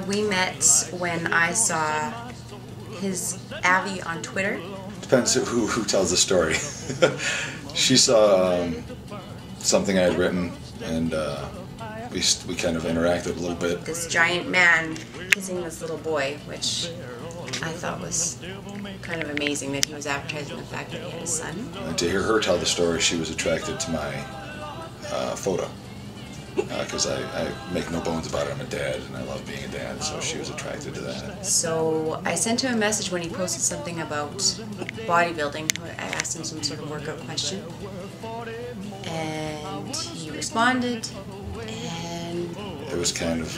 We met when I saw his Abby on Twitter. Depends who tells the story. She saw something I had written, and we kind of interacted a little bit. This giant man kissing this little boy, which I thought was kind of amazing that he was advertising the fact that he had a son. And to hear her tell the story, she was attracted to my photo. Because I make no bones about it, I'm a dad, and I love being a dad, so she was attracted to that. So I sent him a message when he posted something about bodybuilding. I asked him some sort of workout question, and he responded, and... It was kind of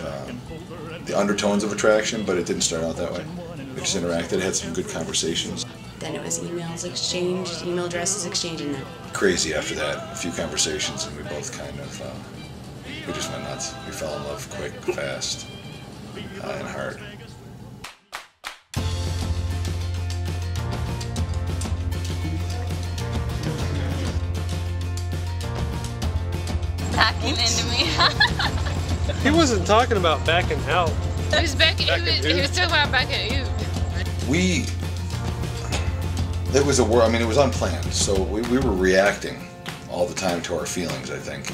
the undertones of attraction, but it didn't start out that way. We just interacted, had some good conversations. Then it was emails exchanged, email addresses exchanged, and then... Crazy after that, a few conversations, and we both kind of... we just went nuts. We fell in love quick, fast, and hard. Backing into me. He wasn't talking about backing out. He was talking about backing you. It was it was unplanned, so we were reacting all the time to our feelings, I think.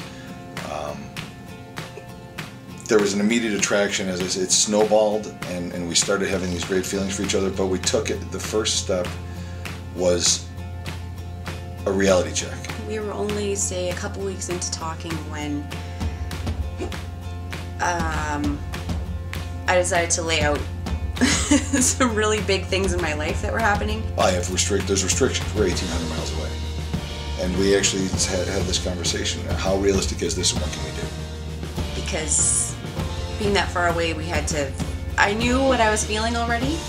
There was an immediate attraction as it snowballed, and we started having these great feelings for each other, but we took it, the first step was a reality check. We were only, say, a couple weeks into talking when I decided to lay out some really big things in my life that were happening. There's restrictions. We're 1,800 miles away. And we actually had this conversation. How realistic is this, and what can we do? Because being that far away, I knew what I was feeling already,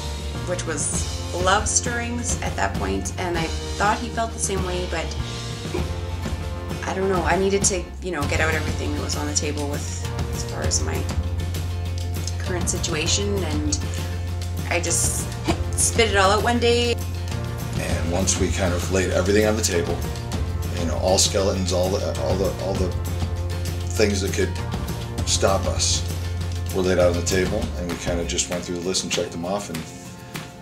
which was love stirrings at that point, and I thought he felt the same way, but I don't know. I needed to, get out everything that was on the table as far as my current situation, and I just spit it all out one day. And once we kind of laid everything on the table, all skeletons, all the things that could stop us were laid out on the table, and we kind of just went through the list and checked them off, and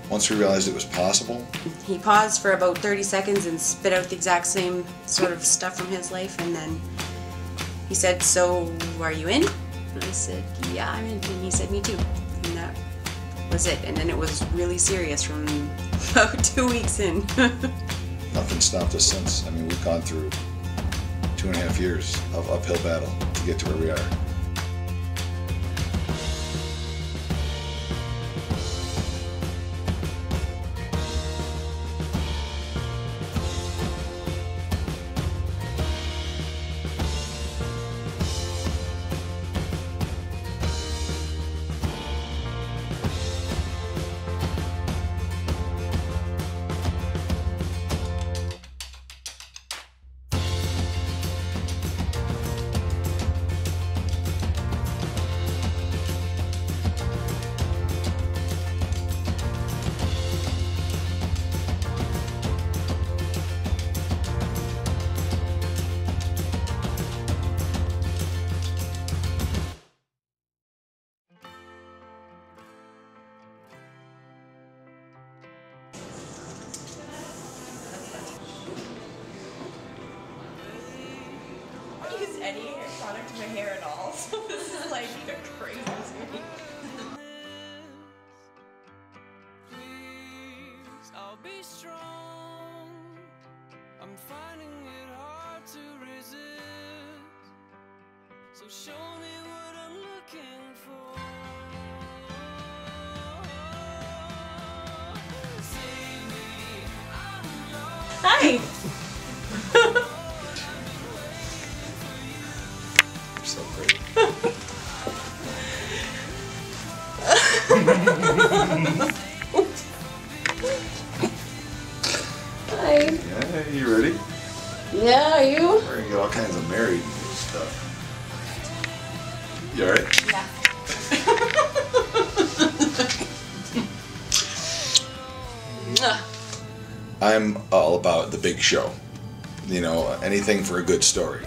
once we realized it was possible. He paused for about 30 seconds and spit out the exact same sort of stuff from his life, and then he said, "So, are you in?" And I said, "Yeah, I'm in." And he said, "Me too." And that was it. And then it was really serious from about 2 weeks in. Nothing stopped us since. We've gone through 2.5 years of uphill battle to get to where we are. Use any hair product to my hair at all, so this is like crazy to me. Please, I'll be strong. I'm finding it hard to resist. So show me what I'm looking for. Save me, I'm lost. Hi. So great. Hi. Yeah, you ready? Yeah, are you? We're gonna get all kinds of married stuff. You alright? Yeah. I'm all about the big show. You know, anything for a good story.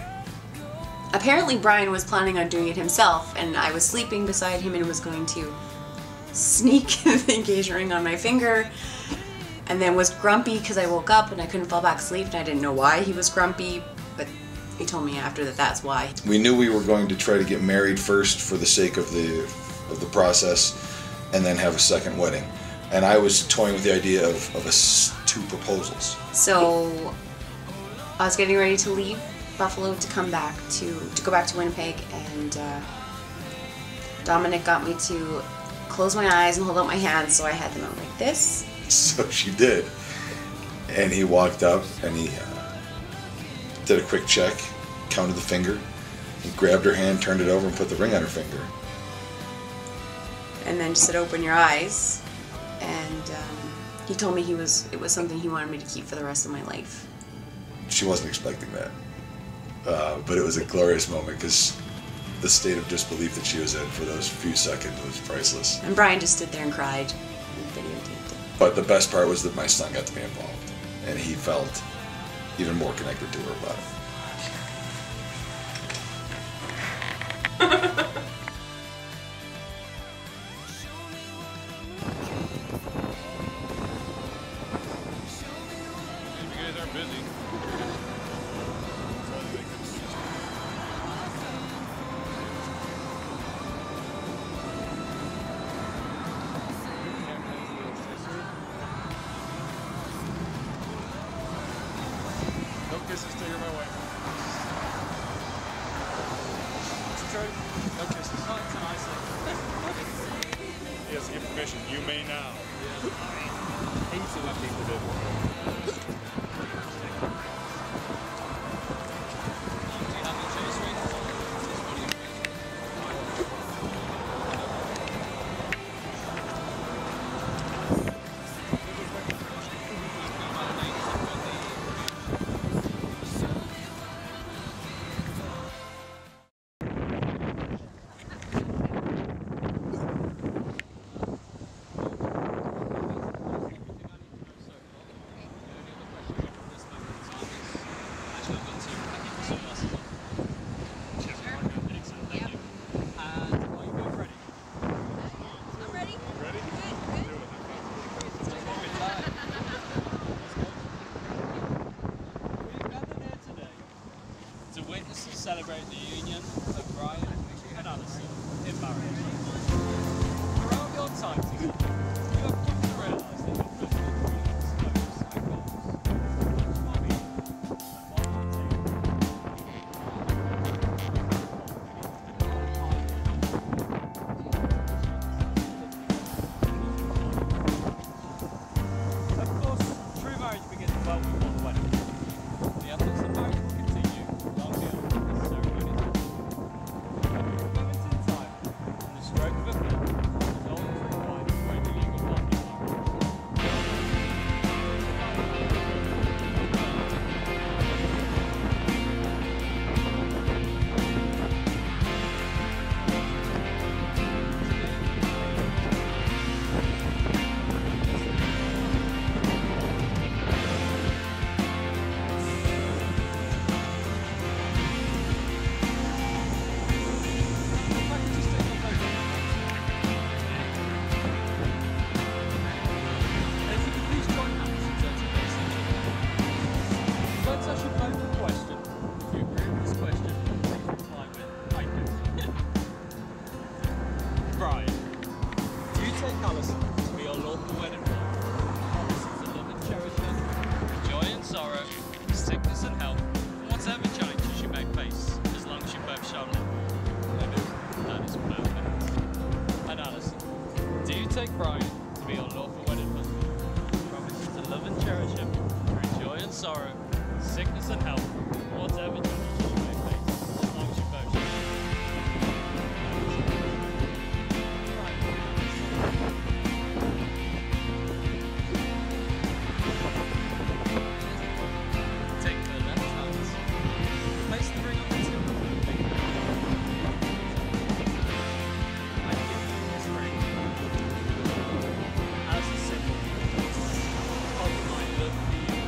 Apparently Brian was planning on doing it himself, and I was sleeping beside him and was going to sneak the engagement ring on my finger, and then was grumpy because I woke up and I couldn't fall back asleep, and I didn't know why he was grumpy, but he told me after that that's why. We knew we were going to try to get married first for the sake of the process, and then have a second wedding. And I was toying with the idea of two proposals. So I was getting ready to leave Buffalo to come back to go back to Winnipeg, and Dominic got me to close my eyes and hold out my hands, so I had them out like this. So she did. And he walked up and he did a quick check, counted the finger, he grabbed her hand, turned it over, and put the ring on her finger. And then just said, "Open your eyes." And he told me it was something he wanted me to keep for the rest of my life. She wasn't expecting that. But it was a glorious moment because the state of disbelief that she was in for those few seconds was priceless. And Brian just stood there and cried and videotaped it. But the best part was that my son got to be involved, and he felt even more connected to her about it. Kisses till you're my wife. No kisses. He has to give permission. You may now. I hate to let people do. Celebrate the union of Brian and Alison in marriage. Throughout your time together, you have come to realise that your personal dreams, hopes and goals are far beyond and far Of course, true marriage begins well before the wedding. The efforts of marriage will continue long beyond the ceremony. Moving to the time, and the stroke of a pen, is always required to break the legal bond of marriage. Brian, do you take Alison to be your lawful wedding wife? Alison to love and cherish her, joy and sorrow, sickness and health, and whatever challenges you may face, as long as you both shall live. That is perfect. And Alison, do you take Brian to be your lawful wedding husband? Promises to love and cherish him through joy and sorrow, sickness and health, and whatever challenges you may face, as long as you both shall live. Take the left hand, place the ring on the tip of your finger. I give you this ring as a symbol of my love for you.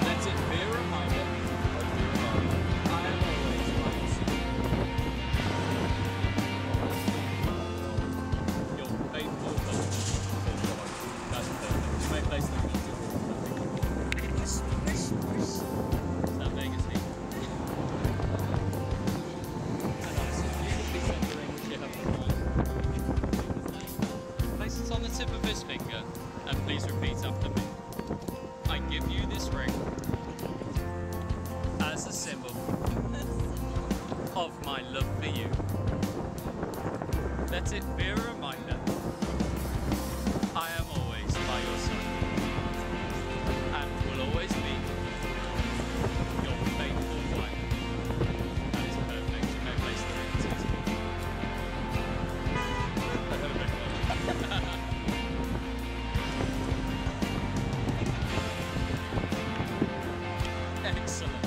Let it be a reminder. I am always by your side. Your faithful husband. That's perfect. You may place the music. Is that Vegas heat? Place it on the tip of his finger and please repeat after me. I give you this ring as a symbol of my love for you. Let it be a reminder I am always by your side and will always be your faithful wife. That is perfect. You may place the ring to his finger. Excellent.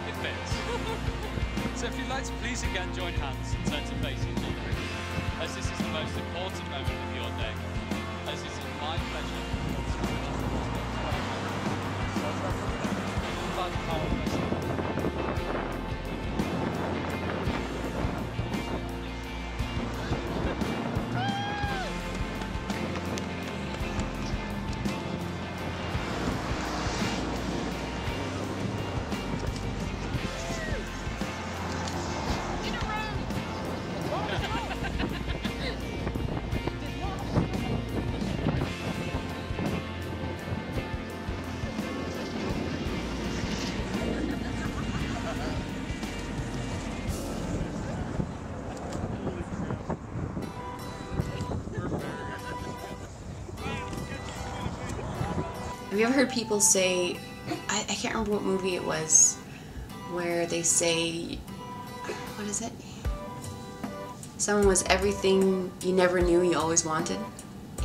It fits. So if you'd like to please again join hands and turn to face each other, as this is the most important moment of your day, as it is my pleasure. By the power of myself. Have you ever heard people say, I can't remember what movie it was, where they say, what is it? Someone was everything you never knew you always wanted.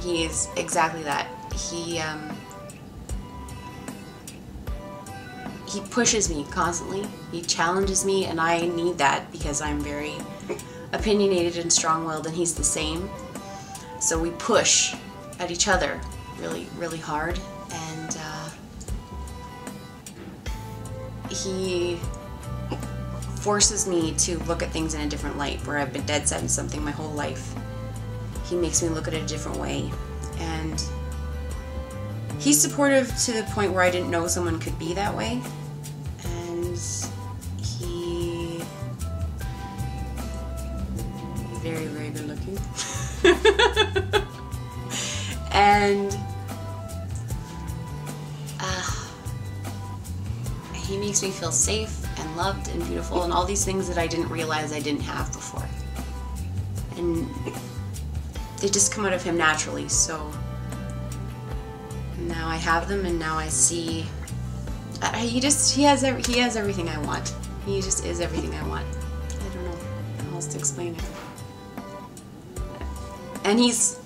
He is exactly that. He pushes me constantly. He challenges me, and I need that because I'm very opinionated and strong-willed, and he's the same. So we push at each other really, really hard. And he forces me to look at things in a different light, where I've been dead set in something my whole life. He makes me look at it a different way, and he's supportive to the point where I didn't know someone could be that way. And he very, very good looking. And he makes me feel safe and loved and beautiful and all these things that I didn't realize I didn't have before. And they just come out of him naturally, so now I have them, and now I see he has everything I want. He just is everything I want. I don't know how else to explain it. And he's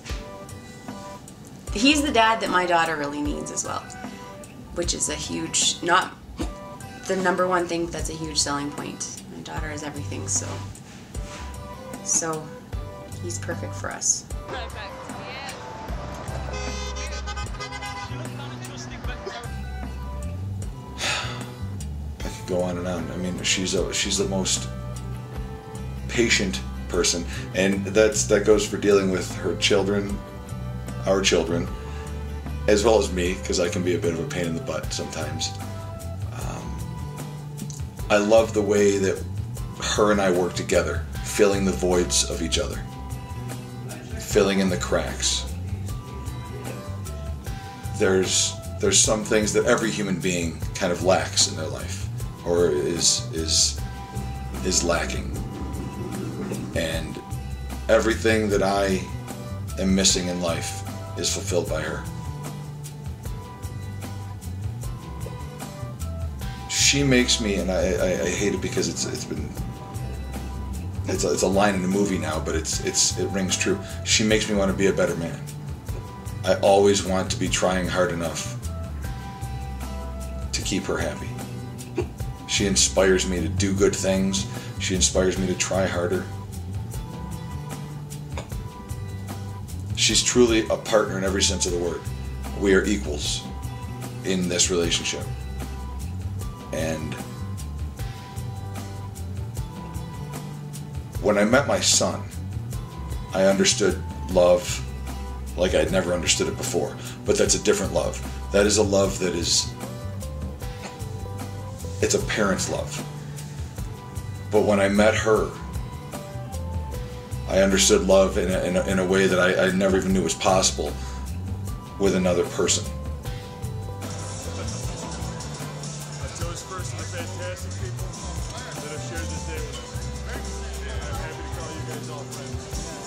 the dad that my daughter really needs as well, which is a huge, not the number one thing, that's a huge selling point. My daughter is everything, so he's perfect for us. Perfect. Yeah. I could go on and on. I mean, she's the most patient person, and that goes for dealing with her children, our children, as well as me, because I can be a bit of a pain in the butt sometimes. I love the way that her and I work together, filling the voids of each other, filling in the cracks. There's some things that every human being kind of lacks in their life, or is lacking, and everything that I am missing in life is fulfilled by her. She makes me, and I hate it because it's a line in a movie now, but it rings true. She makes me want to be a better man. I always want to be trying hard enough to keep her happy. She inspires me to do good things. She inspires me to try harder. She's truly a partner in every sense of the word. We are equals in this relationship. And when I met my son, I understood love like I'd never understood it before. But that's a different love. That is a love that is, it's a parent's love. But when I met her, I understood love in a way that I never even knew was possible with another person. That's those first of the fantastic people that have shared this day with us. And I'm happy to call you guys all friends.